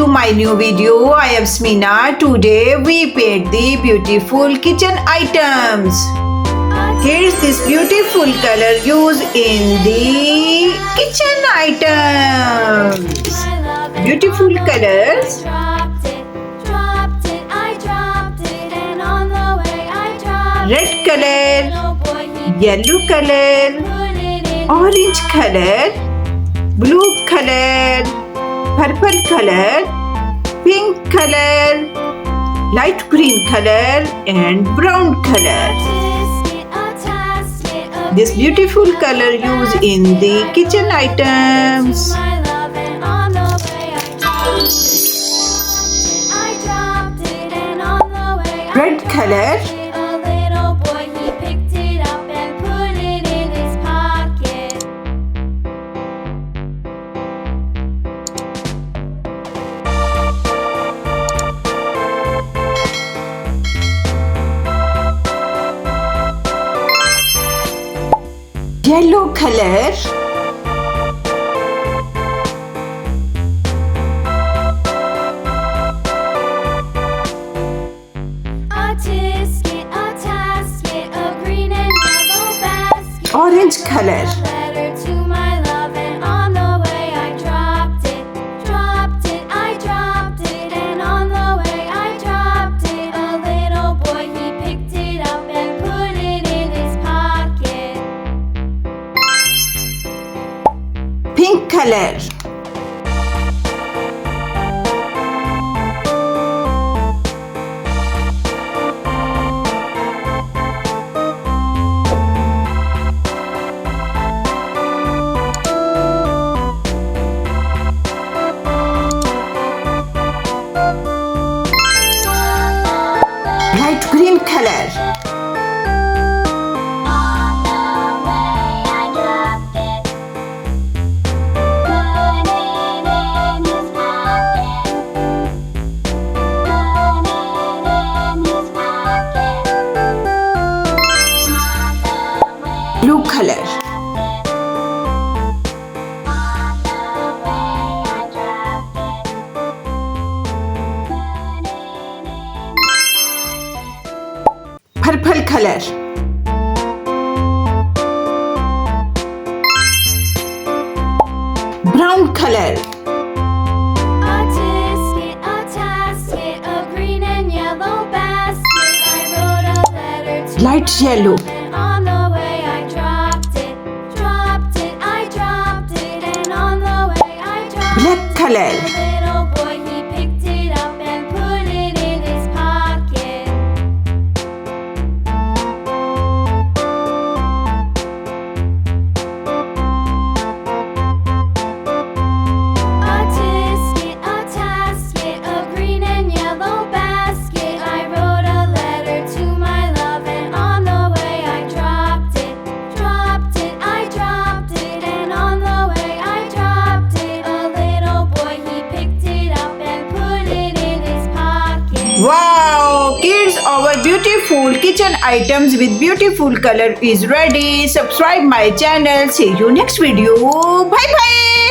to my new video. I am Samina. Today we paint the beautiful kitchen items. Here's this beautiful color used in the kitchen items. Beautiful colors. Red color, yellow color, orange color, blue color, purple color, pink color, light green color and brown color. This beautiful color used in the kitchen items. Red color, yellow color, orange color, pink color, light green color, blue color, purple color, brown color, light yellow, black color, Wow! Kids, our beautiful kitchen items with beautiful color is ready. Subscribe my channel. See you next video. Bye bye.